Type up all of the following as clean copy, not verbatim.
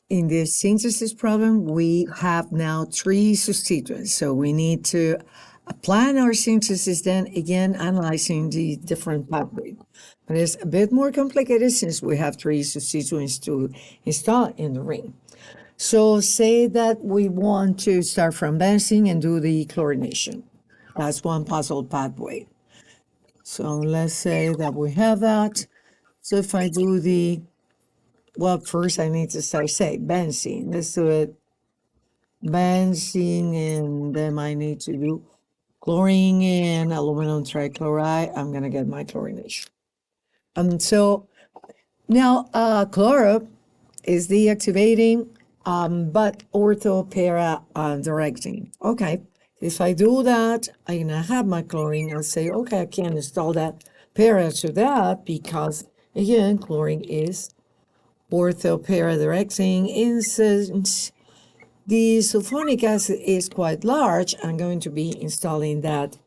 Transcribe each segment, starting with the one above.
in the synthesis problem, we have now 3 substituents. So we need to plan our synthesis, then again analyzing the different pathways. But it's a bit more complicated since we have 3 substituents to install in the ring. So say that we want to start from benzene and do the chlorination. That's one possible pathway. So let's say that we have that. So if I do well, first I need to start, say, benzene. Let's do it. Benzene, and then I need to do chlorine and aluminum trichloride. I'm going to get my chlorination. So now chloro is deactivating, but ortho para directing. Okay, if I do that, I'm going to have my chlorine. I'll say, okay, I can't install that para to that because, again, chlorine is ortho para directing. Since the sulfonic acid is quite large, I'm going to be installing that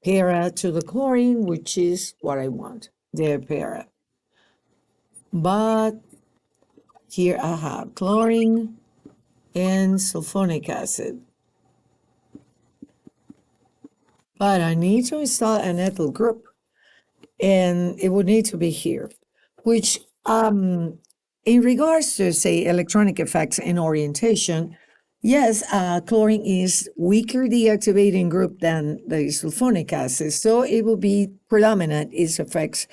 para to the chlorine, which is what I want, the para. But here I have chlorine and sulfonic acid. But I need to install an ethyl group, and it would need to be here, which in regards to, say, electronic effects and orientation, yes, chlorine is weaker deactivating group than the sulfonic acid, so it will be predominant its effects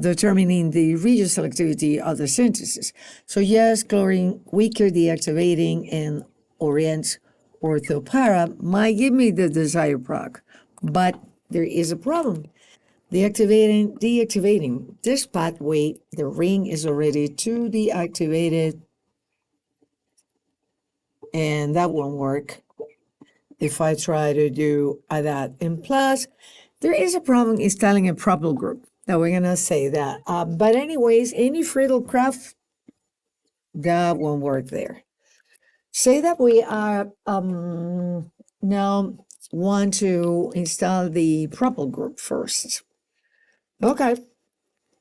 determining the region selectivity of the synthesis. So yes, chlorine weaker deactivating and orients orthopara might give me the desired product, but there is a problem. Deactivating this pathway, the ring is already too deactivated, and that won't work if I try to do that. And plus, there is a problem installing a propyl group. Now we're going to say that. But anyways, any Friedel-Crafts, that won't work there. Say that we are now want to install the propyl group first. Okay.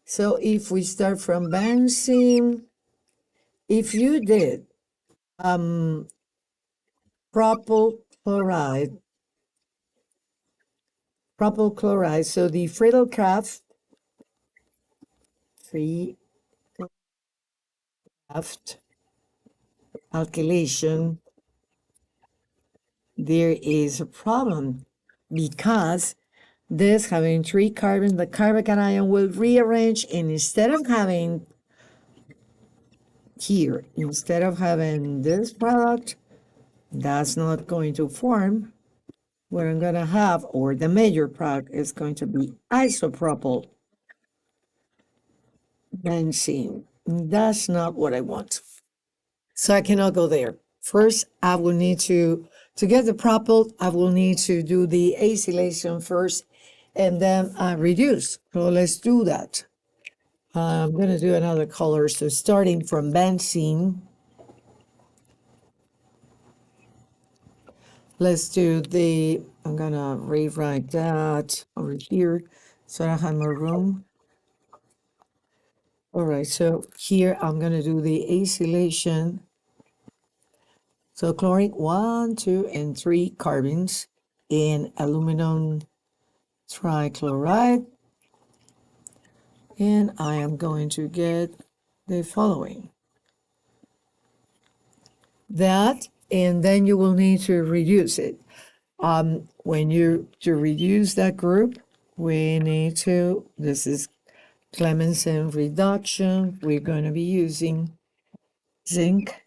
So if we start from benzene, if you did propyl chloride, so the Friedel-Crafts alkylation, there is a problem because this having 3 carbons, the carbon will rearrange, and instead of having this product, that's not going to form. What I'm going to have, or the major product, is going to be isopropyl benzene. That's not what I want. So I cannot go there. First, I will need to get the propyl, I will need to do the acylation first, and then reduce. So let's do that. I'm going to do another color. So starting from benzene, let's do I'm going to rewrite that over here so I have more room. All right, so here I'm going to do the acylation. So chlorine, 1, 2, and 3 carbons in aluminum trichloride. And I am going to get the following. That, and then you will need to reduce it. To reduce that group, we need to, this is Clemmensen reduction. We're going to be using zinc,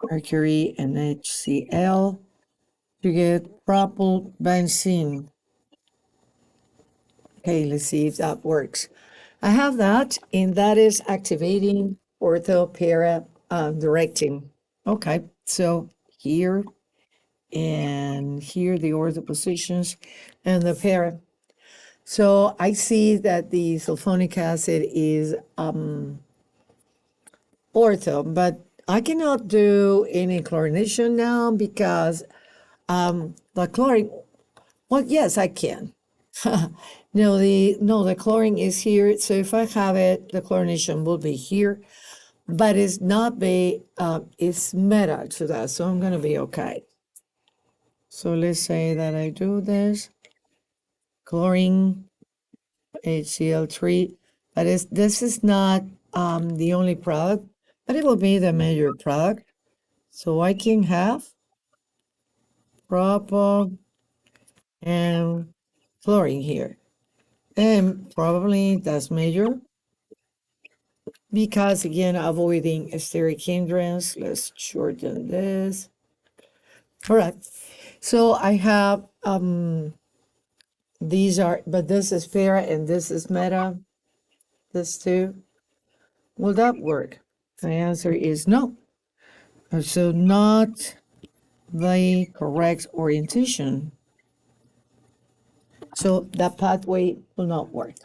mercury, and HCl to get propyl benzene. Okay, let's see if that works. I have that, and that is activating ortho para directing. Okay, so here and here the ortho positions and the para. So I see that the sulfonic acid is ortho, but I cannot do any chlorination now because the chlorine, well, yes, I can. No, the chlorine is here. So if I have it, the chlorination will be here. but it's not it's meta to that, so I'm gonna be okay. So let's say that I do this, chlorine, HCl3, but this is not the only product, but it will be the major product. So I can have propyl and chlorine here. And probably that's major because, again, avoiding steric hindrance. Let's shorten this. All right. So I have these are, but this is para and this is meta. This too. Will that work? The answer is no. So not the correct orientation. So that pathway will not work.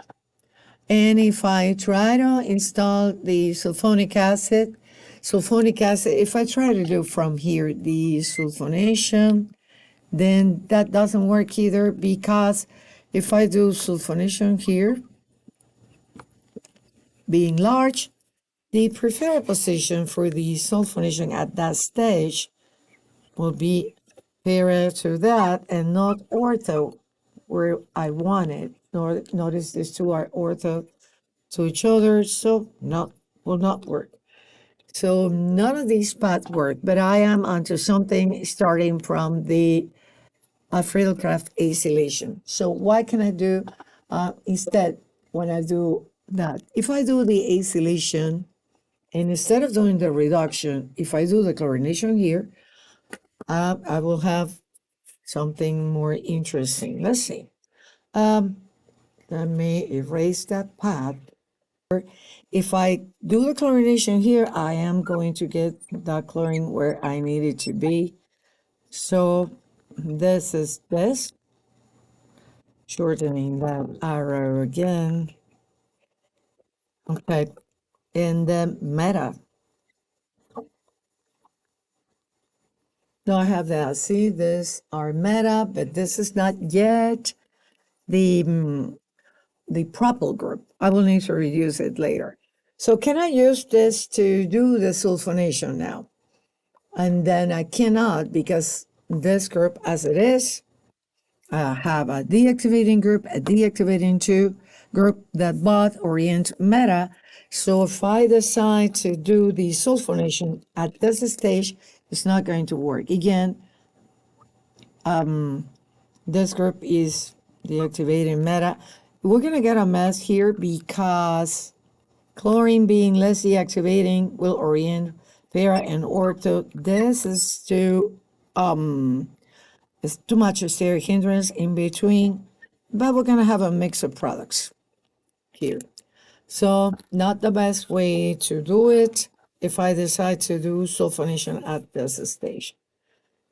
And if I try to install the sulfonic acid, if I try to do from here the sulfonation, then that doesn't work either because if I do sulfonation here, being large, the preferred position for the sulfonation at that stage will be parallel to that and not ortho where I want it. Notice these two are ortho to each other, so will not work. So none of these paths work, but I am onto something starting from the Friedel-Crafts acylation. So what can I do instead when I do that? If I do the acylation, and instead of doing the reduction, if I do the chlorination here, I will have something more interesting. Let's see. Let me erase that path. If I do the chlorination here, I am going to get the chlorine where I need it to be. So this is this. Shortening that arrow again. Okay. And then meta. Now I have that. See, this are meta, but this is not yet the propyl group. I will need to reuse it later. So can I use this to do the sulfonation now? And then I cannot because this group as it is, have a deactivating group, a deactivating two group that both orient meta. So if I decide to do the sulfonation at this stage, it's not going to work. Again, this group is deactivating meta. We're going to get a mess here because chlorine being less deactivating will orient para and ortho. This is it's too much steric hindrance in between, but we're going to have a mix of products here. So not the best way to do it if I decide to do sulfonation at this stage.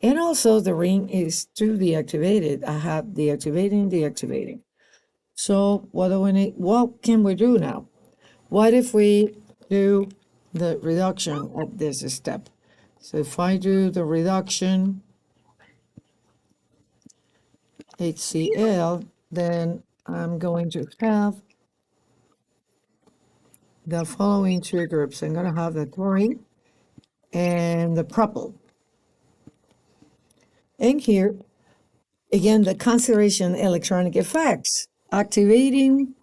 And also the ring is too deactivated. I have deactivating. So what do we need? What can we do now? What if we do the reduction at this step? So if I do the reduction, HCl, then I'm going to have the following two groups. I'm going to have the chlorine and the propyl. And here, again, the consideration electronic effects, activating,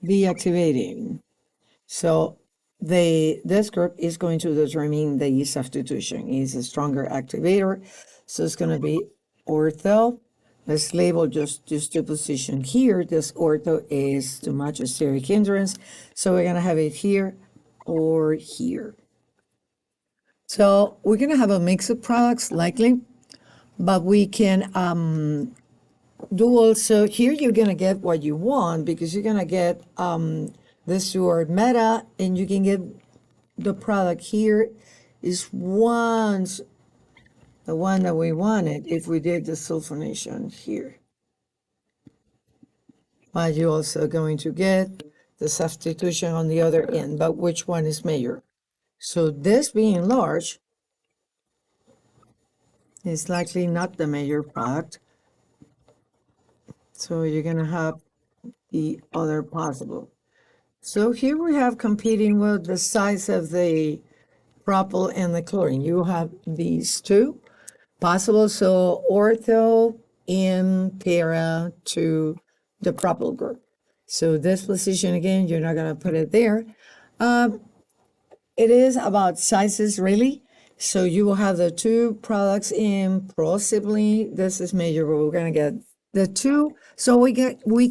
deactivating. So this group is going to determine the substitution. It's a stronger activator. So it's going to be ortho. Let's label just two positions here. This ortho is too much a steric hindrance. So we're going to have it here or here. So we're going to have a mix of products likely, but we can do also, here you're going to get what you want because you're going to get this your meta and you can get the product here is the one that we wanted if we did the sulfonation here. But you're also going to get the substitution on the other end, but which one is major? So this being large is likely not the major product. So you're going to have the other possible. So here we have competing with the size of the propyl and the chlorine. You have these two possible, so ortho and para to the propyl group. So this position again, you're not going to put it there. It is about sizes really. So you will have the two products in possibly this is measurable. We're going to get the two. So we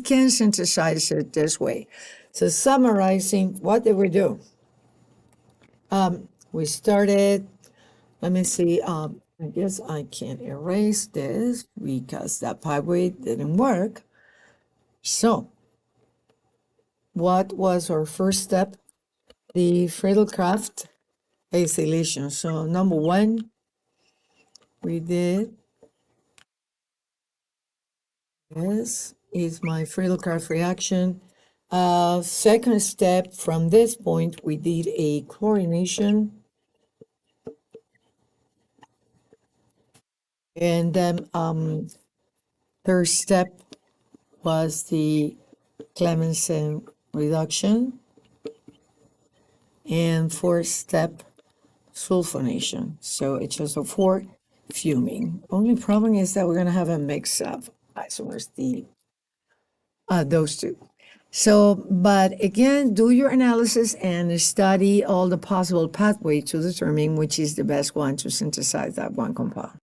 can synthesize it this way. So summarizing, what did we do? We started. Let me see. I guess I can't erase this because that pathway didn't work. So what was our first step? The Friedel-Crafts acylation. So number one, we did this is my Friedel-Crafts reaction. Second step from this point, we did a chlorination. And then third step was the Clemmensen reduction. And fourth step, sulfonation. So it's just a four fuming. Only problem is that we're going to have a mix of isomers, those two. So, but again, do your analysis and study all the possible pathways to determine which is the best one to synthesize that one compound.